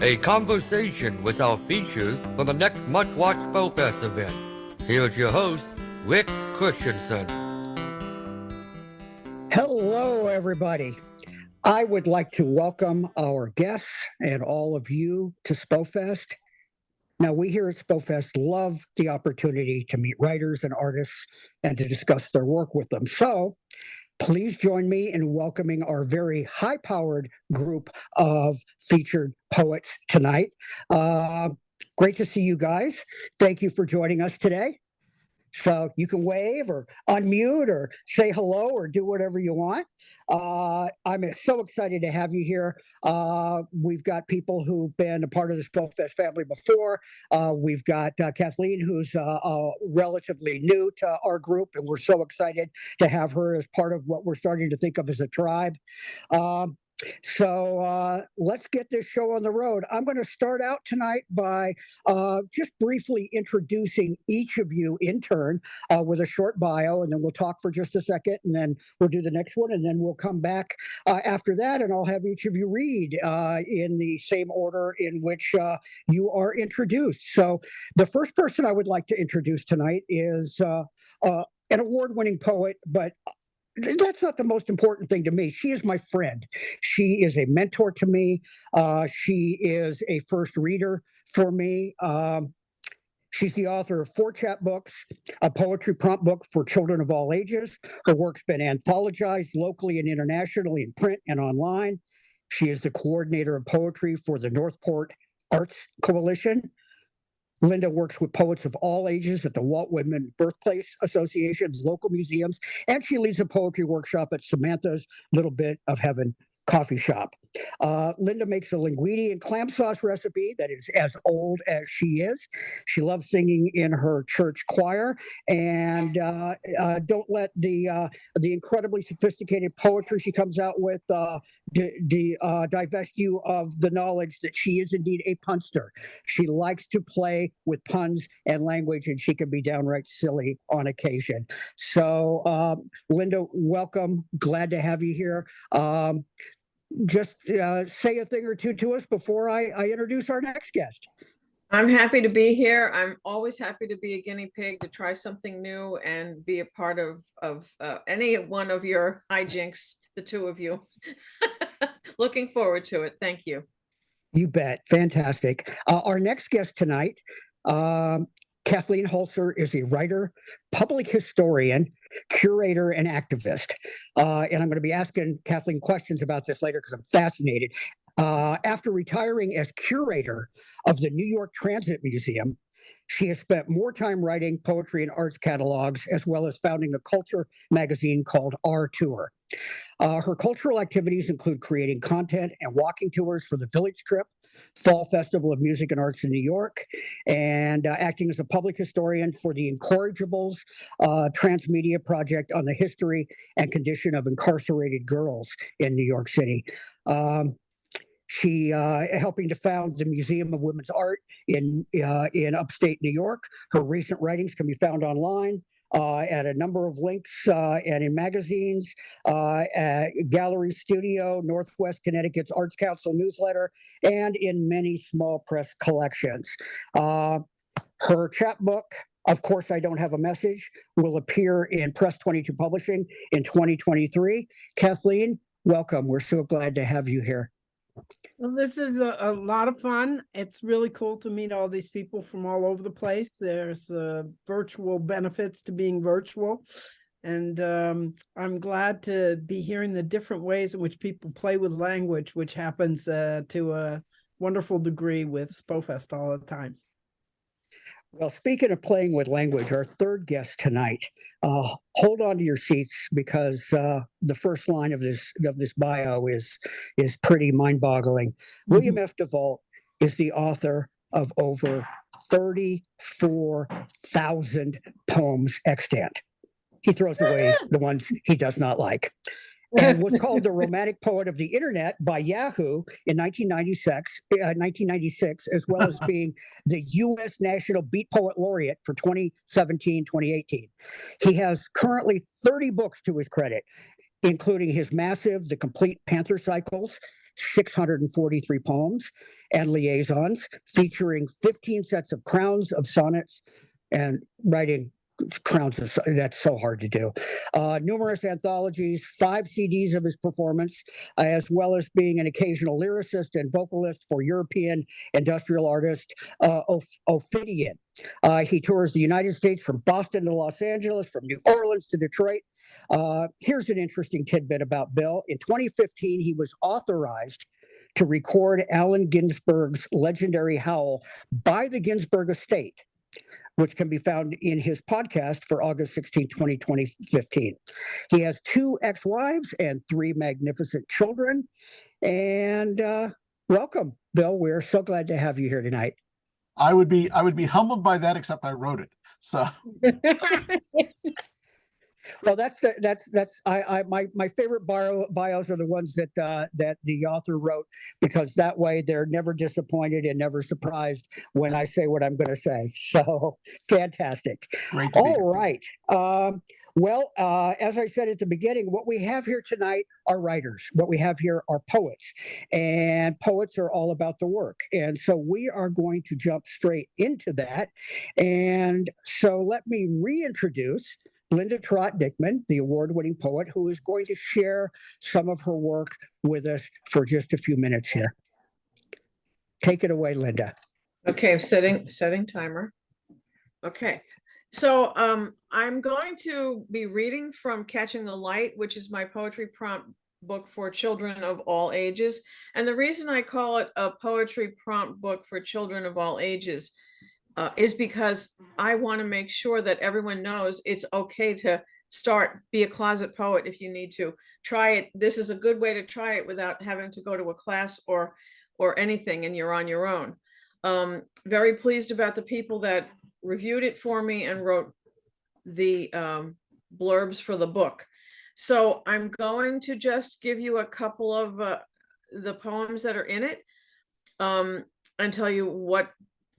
a conversation with our features for the next must-watch SpoFest event. Here's your host, Rick Christiansen. Hello, everybody. I would like to welcome our guests and all of you to SpoFest. Now, we here at SpoFest love the opportunity to meet writers and artists and to discuss their work with them. So please join me in welcoming our very high-powered group of featured poets tonight. Great to see you guys. Thank you for joining us today. So you can wave or unmute or say hello or do whatever you want. I'm so excited to have you here. We've got people who've been a part of the SpoFest family before. We've got Kathleen, who's relatively new to our group, and we're so excited to have her as part of what we're starting to think of as a tribe. So let's get this show on the road. I'm going to start out tonight by just briefly introducing each of you in turn with a short bio, and then we'll talk for just a second, and then we'll do the next one, and then we'll come back after that, and I'll have each of you read in the same order in which you are introduced. So the first person I would like to introduce tonight is an award-winning poet, but that's not the most important thing to me. She is my friend. She is a mentor to me. She is a first reader for me. She's the author of 4 chapbooks, a poetry prompt book for children of all ages. Her work's been anthologized locally and internationally in print and online. She is the coordinator of poetry for the Northport Arts Coalition. Linda works with poets of all ages at the Walt Whitman Birthplace Association, local museums, and she leads a poetry workshop at Samantha's Little Bit of Heaven coffee shop. Linda makes a linguine and clam sauce recipe that is as old as she is. She loves singing in her church choir, and don't let the incredibly sophisticated poetry she comes out with divest you of the knowledge that she is indeed a punster. She likes to play with puns and language, and she can be downright silly on occasion. So, Linda, welcome. Glad to have you here. Just say a thing or two to us before I introduce our next guest. I'm happy to be here. I'm always happy to be a guinea pig, to try something new and be a part of any one of your hijinks, the two of you. Looking forward to it. Thank you. You bet. Fantastic. Our next guest tonight, Kathleen Hulser, is a writer, public historian, curator, and activist. And I'm going to be asking Kathleen questions about this later because I'm fascinated. After retiring as curator of the New York Transit Museum, she has spent more time writing poetry and arts catalogs, as well as founding a culture magazine called Our Tour. Her cultural activities include creating content and walking tours for the Village Trip, Fall Festival of Music and Arts in New York, and acting as a public historian for the Incorrigibles transmedia project on the history and condition of incarcerated girls in New York City. She helping to found the Museum of Women's Art in upstate New York. Her recent writings can be found online at a number of links and in magazines, at Gallery Studio, Northwest Connecticut's Arts Council newsletter, and in many small press collections. Her chapbook, Of Course I Don't Have a Message, will appear in Press 22 Publishing in 2023. Kathleen, welcome. We're so glad to have you here. Well, this is a lot of fun. It's really cool to meet all these people from all over the place. There's virtual benefits to being virtual. And I'm glad to be hearing the different ways in which people play with language, which happens to a wonderful degree with SpoFest all the time. Well, speaking of playing with language, our third guest tonight, hold on to your seats because the first line of this bio is pretty mind-boggling. William F. DeVault is the author of over 34,000 poems extant. He throws away the ones he does not like. And was called the romantic poet of the internet by Yahoo in 1996, as well as being the U.S. National Beat Poet Laureate for 2017-2018. He has currently 30 books to his credit, including his massive The Complete Panther Cycles, 643 poems, and liaisons, featuring 15 sets of crowns of sonnets and writing crowns of, that's so hard to do. Numerous anthologies, 5 CDs of his performance, as well as being an occasional lyricist and vocalist for European industrial artist Ophidian. He tours the United States from Boston to Los Angeles, from New Orleans to Detroit. Here's an interesting tidbit about Bill. In 2015, he was authorized to record Allen Ginsberg's legendary Howl by the Ginsberg estate, which can be found in his podcast for August 16, 2015. He has 2 ex-wives and 3 magnificent children. And welcome, Bill. We're so glad to have you here tonight. I would be humbled by that, except I wrote it. So well, my favorite bios are the ones that the author wrote, because that way they're never disappointed and never surprised when I say what I'm going to say. So fantastic. Great to be here. All right. Well, as I said at the beginning, what we have here tonight are writers. What we have here are poets, and poets are all about the work. And so we are going to jump straight into that. And so let me reintroduce Linda Trott Dickman, the award-winning poet, who is going to share some of her work with us for just a few minutes here. Take it away, Linda. Okay, setting timer. Okay, so I'm going to be reading from Catching the Light, which is my poetry prompt book for children of all ages. And the reason I call it a poetry prompt book for children of all ages is because I want to make sure that everyone knows it's okay to be a closet poet if you need to. Try it. This is a good way to try it without having to go to a class or anything, and you're on your own. Very pleased about the people that reviewed it for me and wrote the blurbs for the book. So I'm going to just give you a couple of the poems that are in it and tell you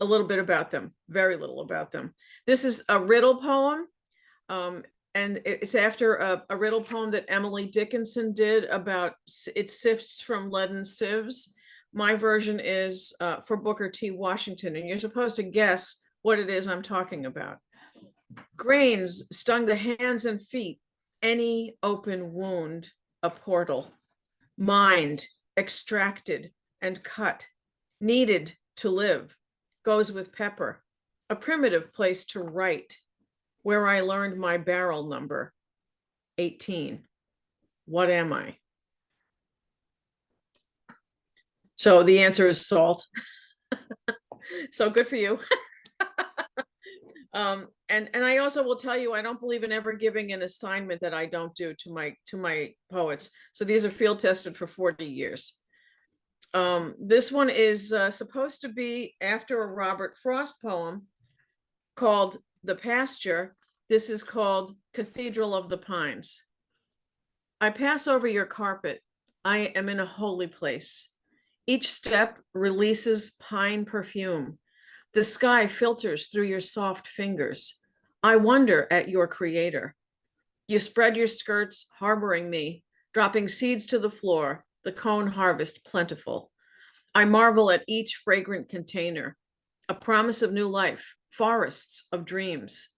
a little bit about them, very little about them. This is a riddle poem, and it's after a riddle poem that Emily Dickinson did about it sifts from leaden sieves. My version is for Booker T. Washington, and you're supposed to guess what it is I'm talking about. Grains stung the hands and feet, any open wound a portal. Mind extracted and cut, needed to live, goes with pepper, a primitive place to write, where I learned my barrel number, 18. What am I? So the answer is salt. So good for you. And I also will tell you, I don't believe in ever giving an assignment that I don't do to my poets. So these are field tested for 40 years. This one is supposed to be after a Robert Frost poem called The Pasture. This is called Cathedral of the Pines. I pass over your carpet. I am in a holy place. Each step releases pine perfume. The sky filters through your soft fingers. I wonder at your creator. You spread your skirts, harboring me, dropping seeds to the floor, the cone harvest plentiful. I marvel at each fragrant container, a promise of new life, forests of dreams.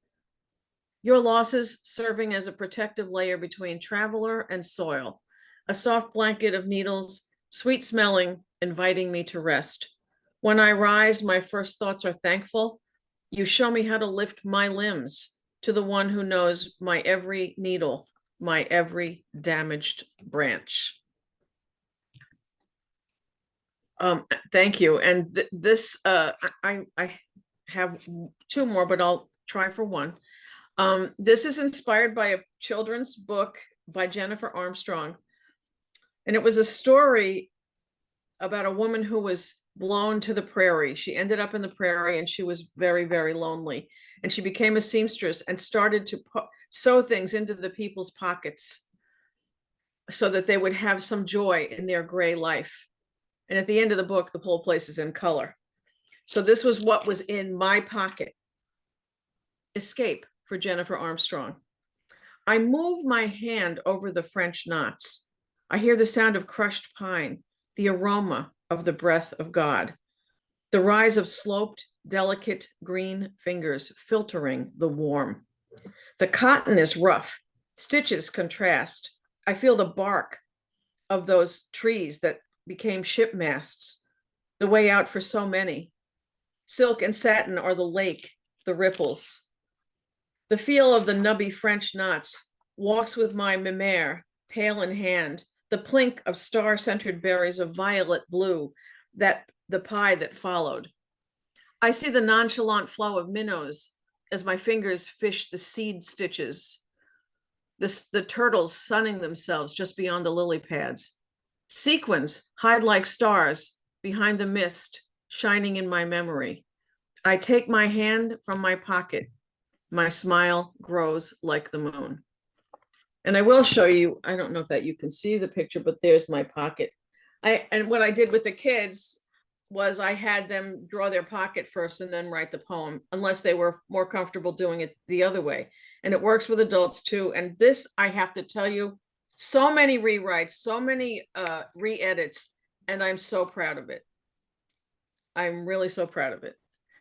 Your losses serving as a protective layer between traveler and soil, a soft blanket of needles, sweet smelling, inviting me to rest. When I rise, my first thoughts are thankful. You show me how to lift my limbs to the one who knows my every needle, my every damaged branch. Thank you. And this, I have 2 more, but I'll try for one. This is inspired by a children's book by Jennifer Armstrong. And it was a story about a woman who was blown to the prairie. She ended up in the prairie and she was very, very lonely. And she became a seamstress and started to sew things into the people's pockets so that they would have some joy in their gray life. And at the end of the book, the whole place is in color. So this was what was in my pocket. Escape for Jennifer Armstrong. I move my hand over the French knots. I hear the sound of crushed pine, the aroma of the breath of God. the rise of sloped, delicate green fingers filtering the warm. The cotton is rough, stitches contrast. I feel the bark of those trees that became ship masts, the way out for so many. Silk and satin are the lake, the ripples. The feel of the nubby French knots walks with my mimere, pail in hand, the plink of star-centered berries of violet blue, that the pie that followed. I see the nonchalant flow of minnows as my fingers fish the seed stitches, the turtles sunning themselves just beyond the lily pads. Sequins hide like stars behind the mist, shining in my memory. I take my hand from my pocket. My smile grows like the moon. And I will show you, I don't know if that you can see the picture, but there's my pocket. And what I did with the kids was I had them draw their pocket first and then write the poem, unless they were more comfortable doing it the other way. And it works with adults too. And this, I have to tell you, so many rewrites, so many re-edits, and I'm so proud of it. I'm really so proud of it.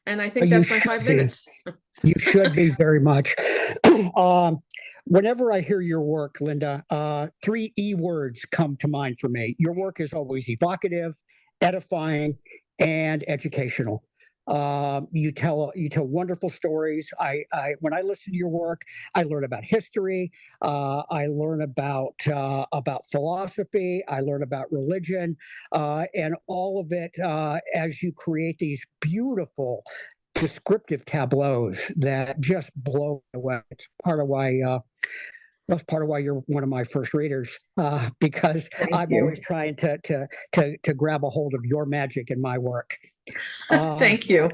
And I think that's my 5 minutes. You should be very much. Whenever I hear your work, Linda, 3 E words come to mind for me. Your work is always evocative, edifying, and educational. You tell wonderful stories. When I listen to your work, I learn about history. I learn about philosophy. I learn about religion, and all of it as you create these beautiful descriptive tableaus that just blow away. It's part of why. That's part of why you're one of my first readers, because I'm always trying to grab a hold of your magic in my work. Thank you.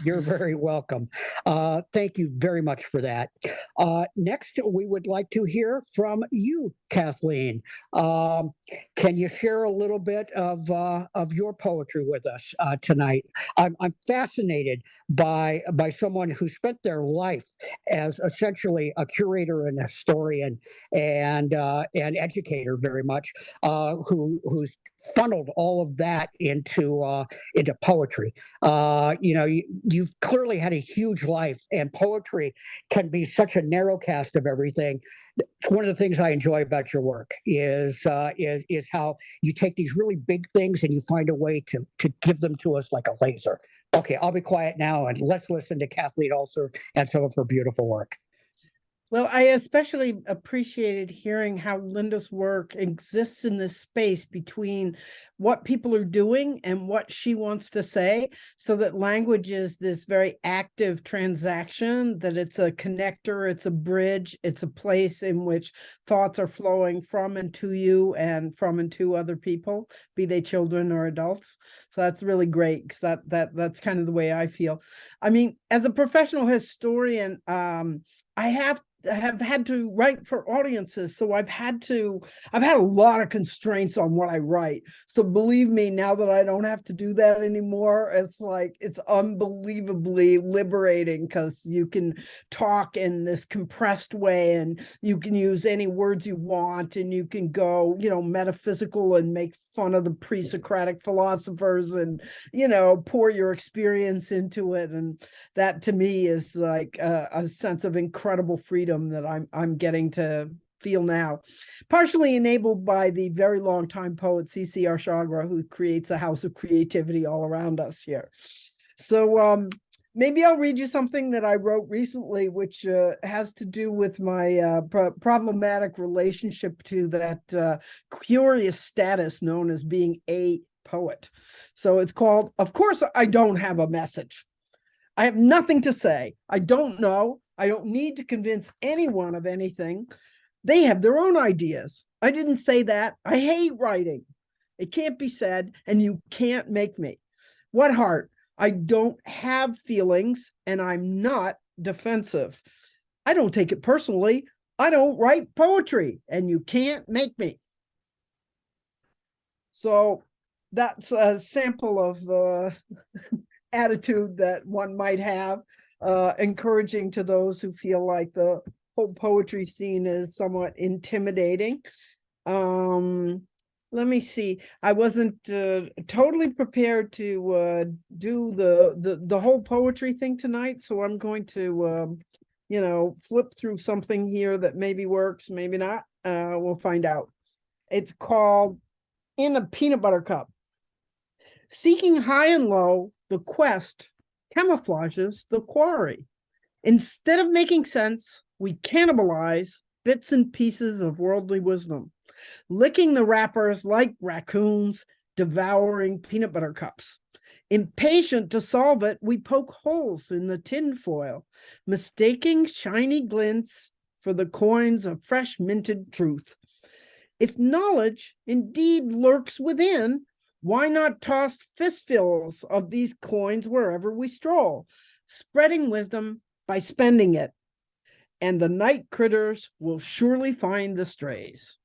You're very welcome. Thank you very much for that. Next, we would like to hear from you, Kathleen. Can you share a little bit of your poetry with us tonight? I'm fascinated by someone who spent their life as essentially a curator and a historian and educator, very much, who's funneled all of that into poetry. You've clearly had a huge life, and poetry can be such a narrow cast of everything. It's one of the things I enjoy about your work is how you take these really big things and you find a way to give them to us like a laser. Okay, I'll be quiet now and let's listen to Kathleen Hulser and some of her beautiful work. Well, I especially appreciated hearing how Linda's work exists in this space between what people are doing and what she wants to say, so that language is this very active transaction, that it's a connector, it's a bridge, it's a place in which thoughts are flowing from and to you and from and to other people, be they children or adults. So that's really great, because that's kind of the way I feel. I mean, as a professional historian, I have had to write for audiences, so I've had a lot of constraints on what I write. So believe me, now that I don't have to do that anymore, it's unbelievably liberating, because you can talk in this compressed way and you can use any words you want, and you can go, metaphysical and make fun of the pre-Socratic philosophers and, pour your experience into it. And that to me is like a sense of incredible freedom that I'm getting to feel now, partially enabled by the very long time poet C.C. Arshagra, who creates a house of creativity all around us here. So maybe I'll read you something that I wrote recently, which has to do with my problematic relationship to that curious status known as being a poet. So it's called, "Of Course I Don't Have a Message. I have nothing to say. I don't know. I don't need to convince anyone of anything. They have their own ideas. I didn't say that. I hate writing. It can't be said, and you can't make me. What heart? I don't have feelings, and I'm not defensive. I don't take it personally. I don't write poetry, and you can't make me." So that's a sample of the attitude that one might have, encouraging to those who feel like the whole poetry scene is somewhat intimidating. let me see. I wasn't totally prepared to do the whole poetry thing tonight, so I'm going to flip through something here that maybe works, maybe not. We'll find out. It's called In a Peanut Butter Cup. Seeking high and low, the quest camouflages the quarry. Instead of making sense, we cannibalize bits and pieces of worldly wisdom, licking the wrappers like raccoons, devouring peanut butter cups. Impatient to solve it, we poke holes in the tin foil, mistaking shiny glints for the coins of fresh minted truth. If knowledge indeed lurks within, why not toss fistfuls of these coins wherever we stroll, spreading wisdom by spending it, and the night critters will surely find the strays.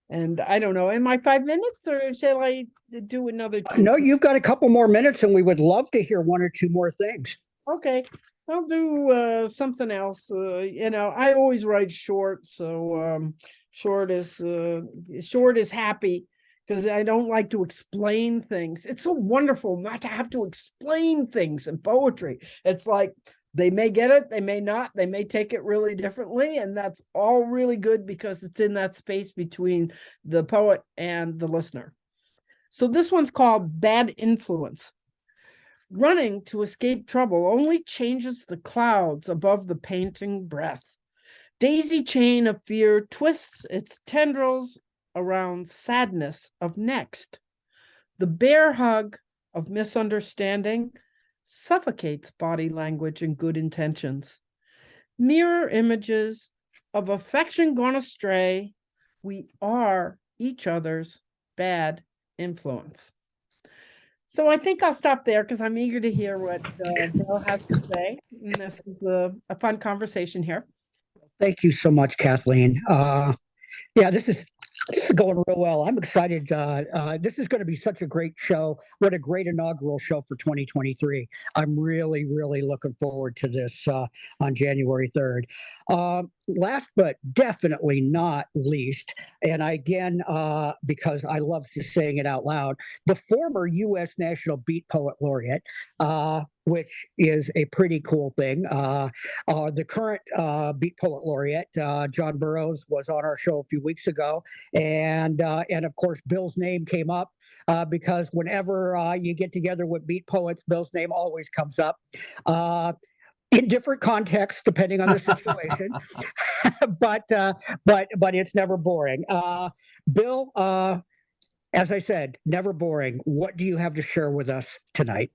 And I don't know, am I 5 minutes or shall I do another two? No, you've got a couple more minutes and we would love to hear one or two more things. Okay, I'll do something else. I always write short, so short is happy because I don't like to explain things. It's so wonderful not to have to explain things in poetry. It's like they may get it, they may not, they may take it really differently, and that's all really good because it's in that space between the poet and the listener. So this one's called Bad Influence. Running to escape trouble only changes the clouds above the panting breath. Daisy chain of fear twists its tendrils around sadness of next. The bear hug of misunderstanding suffocates body language and good intentions. Mirror images of affection gone astray. We are each other's bad influence. So I think I'll stop there because I'm eager to hear what Bill has to say. And this is a fun conversation here. Thank you so much, Kathleen. Yeah, this is going real well. I'm excited. This is going to be such a great show. What a great inaugural show for 2023. I'm really, really looking forward to this on January 3rd. Last but definitely not least, and again, because I love saying it out loud, the former U.S. National Beat Poet Laureate, which is a pretty cool thing. The current Beat Poet Laureate, John Burroughs, was on our show a few weeks ago, and of course Bill's name came up because whenever you get together with Beat Poets, Bill's name always comes up. In different contexts, depending on the situation, but it's never boring. Bill, as I said, never boring. What do you have to share with us tonight?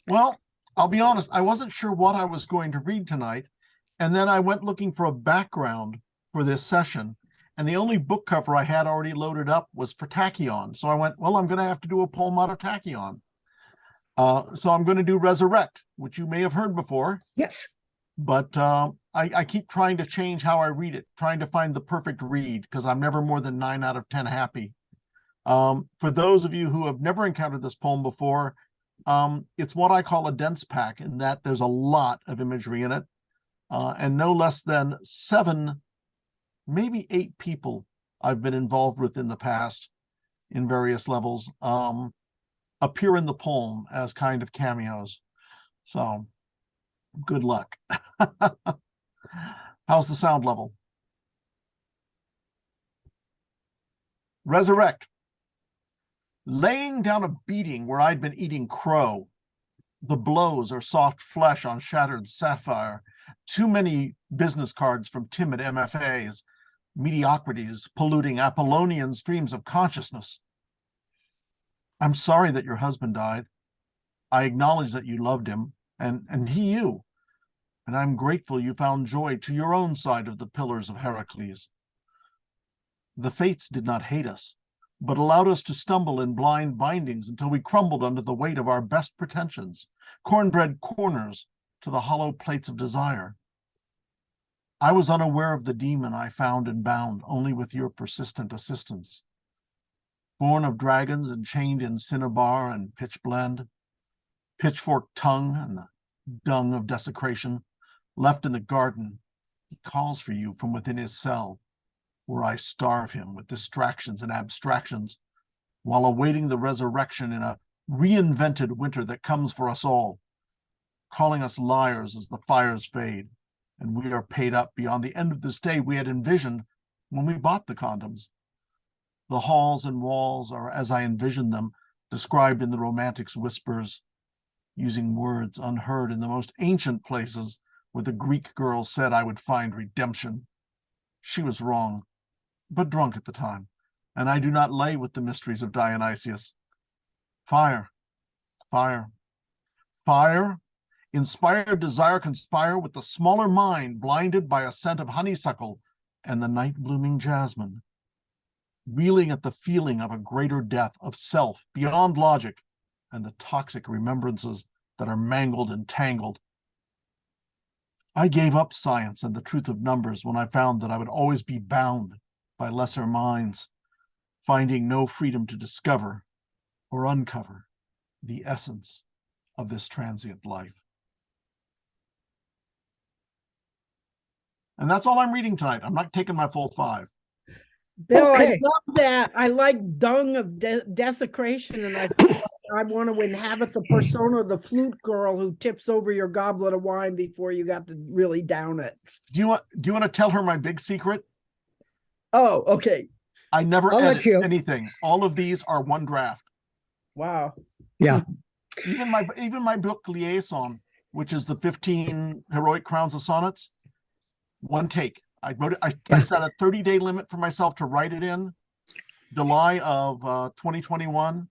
Well, I'll be honest, I wasn't sure what I was going to read tonight. And then I went looking for a background for this session. And the only book cover I had already loaded up was for Tachyon. So I went, well, I'm going to have to do a poem out of Tachyon. So I'm going to do Resurrect, which you may have heard before. Yes. But I keep trying to change how I read it, trying to find the perfect read, because I'm never more than 9 out of 10 happy. For those of you who have never encountered this poem before, it's what I call a dense pack, in that there's a lot of imagery in it. And no less than 7, maybe 8 people I've been involved with in the past in various levels appear in the poem as kind of cameos. So good luck. How's the sound level? Resurrect. Laying down a beating where I'd been eating crow. The blows are soft flesh on shattered sapphire. Too many business cards from timid MFAs. Mediocrities polluting Apollonian streams of consciousness. I'm sorry that your husband died. I acknowledge that you loved him, and he you. And I'm grateful you found joy to your own side of the pillars of Heracles. The fates did not hate us, but allowed us to stumble in blind bindings until we crumbled under the weight of our best pretensions, cornbread corners to the hollow plates of desire. I was unaware of the demon I found and bound only with your persistent assistance. Born of dragons and chained in cinnabar and pitch blend, pitchfork tongue and the dung of desecration, left in the garden, he calls for you from within his cell. where I starve him with distractions and abstractions while awaiting the resurrection in a reinvented winter that comes for us all, calling us liars as the fires fade, and we are paid up beyond the end of this day we had envisioned when we bought the condoms. The halls and walls are as I envisioned them, described in the romantic's whispers, using words unheard in the most ancient places where the Greek girl said I would find redemption. She was wrong, but drunk at the time, and I do not lay with the mysteries of Dionysius. Fire, fire, fire, inspired desire conspire with the smaller mind blinded by a scent of honeysuckle and the night-blooming jasmine, reeling at the feeling of a greater death of self beyond logic and the toxic remembrances that are mangled and tangled. I gave up science and the truth of numbers when I found that I would always be bound by lesser minds, finding no freedom to discover or uncover the essence of this transient life. And that's all I'm reading tonight. I'm not taking my full 5. Bill, Okay. I love that. I like dung of desecration, and I want to inhabit the persona of the flute girl who tips over your goblet of wine before you got to really down it. Do you want to tell her my big secret? Oh, okay. I never I'll let edit you. anything. All of these are one draft. Wow. Yeah. Even my book Liaison, which is the 15 heroic crowns of sonnets, one take. I wrote it. I set a 30-day limit for myself to write it in July of 2021,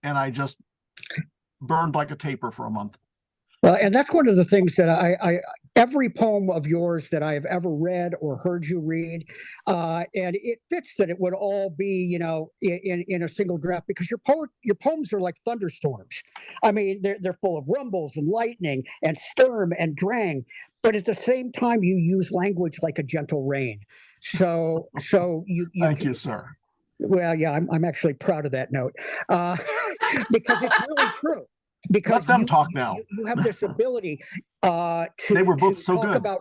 and I just burned like a taper for a month. Well, and that's one of the things that I every poem of yours that I have ever read or heard you read, and it fits that it would all be, in a single draft, because your poems are like thunderstorms. I mean, they're full of rumbles and lightning and storm and drang, but at the same time you use language like a gentle rain. So you Thank you, sir. Well, yeah, I'm actually proud of that note, because it's really true. Because Let them talk now. You have this ability They were both to so talk good. about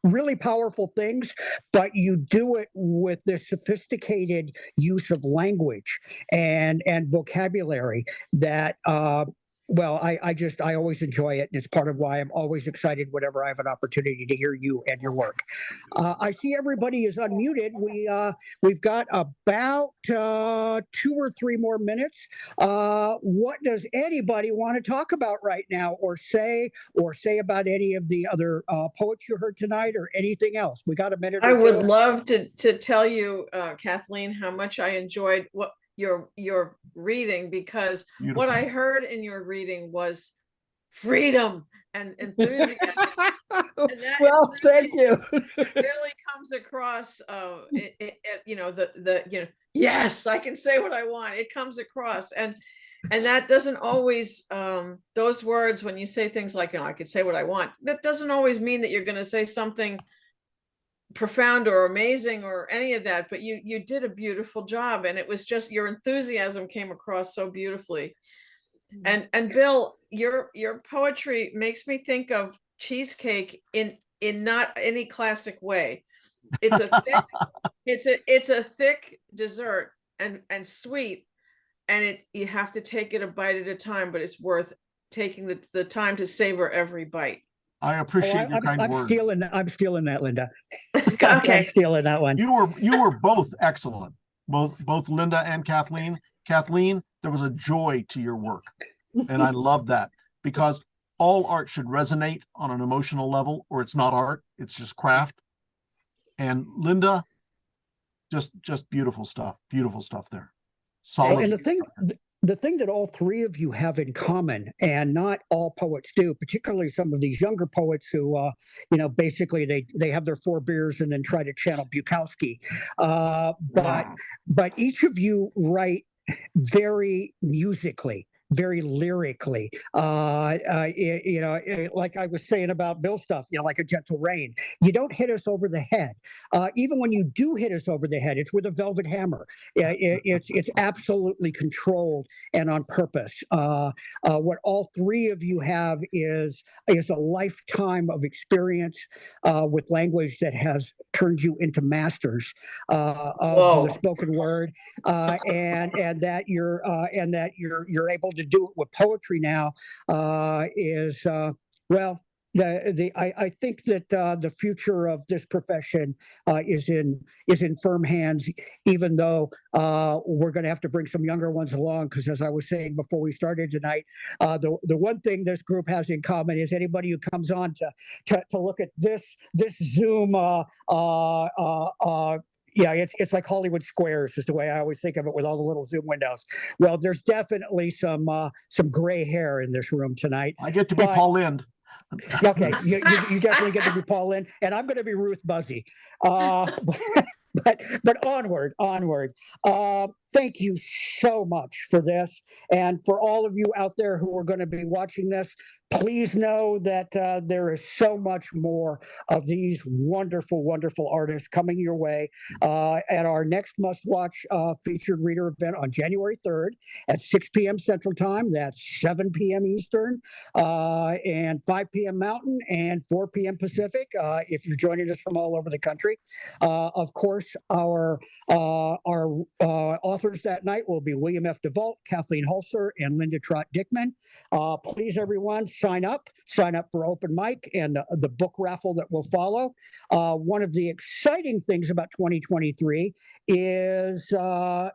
really powerful things, but you do it with this sophisticated use of language and vocabulary that I always enjoy it, and it's part of why I'm always excited whenever I have an opportunity to hear you and your work. I see everybody is unmuted. We've got about 2 or 3 more minutes. What does anybody want to talk about right now, or say about any of the other poets you heard tonight, or anything else? We got a minute. I or would two. love to tell you, Kathleen, how much I enjoyed what your reading, because Beautiful. what I heard in your reading was freedom and enthusiasm. And that Well, thank you. really comes across. Yes, I can say what I want. It comes across, and that doesn't always. Those words, when you say things like, I can say what I want, that doesn't always mean that you're going to say something profound or amazing or any of that, but you did a beautiful job, and it was just your enthusiasm came across so beautifully. And Bill, your poetry makes me think of cheesecake in not any classic way. It's a thick, it's a thick dessert and sweet, and you have to take it a bite at a time, but it's worth taking the time to savor every bite. I appreciate your kind words. I'm stealing that, Linda. Okay. I'm stealing that one. You were both excellent, both Linda and Kathleen. Kathleen, there was a joy to your work, and I love that, because all art should resonate on an emotional level, or it's not art; it's just craft. And Linda, just beautiful stuff there. Solid. And the thing that all 3 of you have in common, and not all poets do, particularly some of these younger poets who, basically they have their 4 beers and then try to channel Bukowski. But each of you write very musically, very lyrically. Like I was saying about Bill stuff, like a gentle rain. You don't hit us over the head. Even when you do hit us over the head, it's with a velvet hammer. It's absolutely controlled and on purpose. What all three of you have is a lifetime of experience with language that has turned you into masters of the spoken word, and that you're able to do it with poetry now is well. I think that the future of this profession is in firm hands. Even though we're going to have to bring some younger ones along, because as I was saying before we started tonight, the one thing this group has in common is anybody who comes on to look at this Zoom. It's like Hollywood Squares is the way I always think of it, with all the little Zoom windows. Well, there's definitely some gray hair in this room tonight. I get to be Paul Lind. Okay, you definitely get to be Paul Lind, and I'm going to be Ruth Buzzy. But onward. Thank you so much for this, and for all of you out there who are going to be watching this. Please know that there is so much more of these wonderful, wonderful artists coming your way at our next must-watch featured reader event on January 3rd at 6 p.m. Central Time. That's 7 p.m. Eastern and 5 p.m. Mountain and 4 p.m. Pacific if you're joining us from all over the country. Of course, our authors that night will be William F. DeVault, Kathleen Hulser, and Trott Dickman. Please, everyone, sign up for open mic and the book raffle that will follow. One of the exciting things about 2023 is, for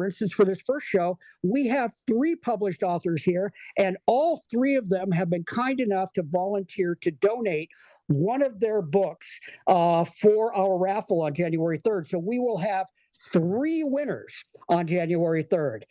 instance, for this first show, we have 3 published authors here, and all 3 of them have been kind enough to volunteer to donate one of their books for our raffle on January 3rd. So we will have 3 winners on January 3rd.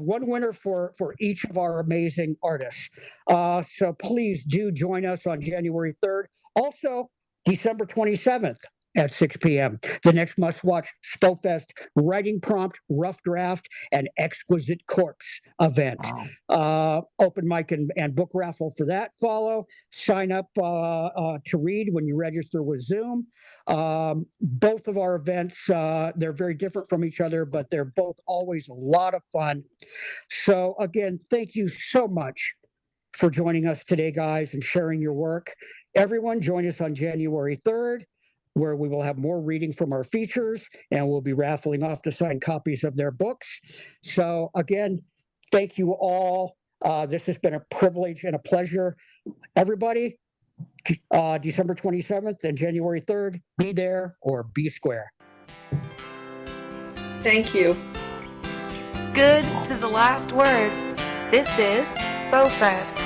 One winner for each of our amazing artists. So please do join us on January 3rd. Also, December 27th at 6 p.m. The next must-watch SpoFest writing prompt, rough draft, and exquisite corpse event. Wow. Open mic and book raffle for that follow. Sign up to read when you register with Zoom. Both of our events, they're very different from each other, but they're both always a lot of fun. So again, thank you so much for joining us today, guys, and sharing your work. Everyone, join us on January 3rd. Where we will have more reading from our features, and we'll be raffling off the signed copies of their books. So again, thank you all. This has been a privilege and a pleasure. Everybody, December 27th and January 3rd, be there or be square. Thank you. Good to the last word. This is SpoFest.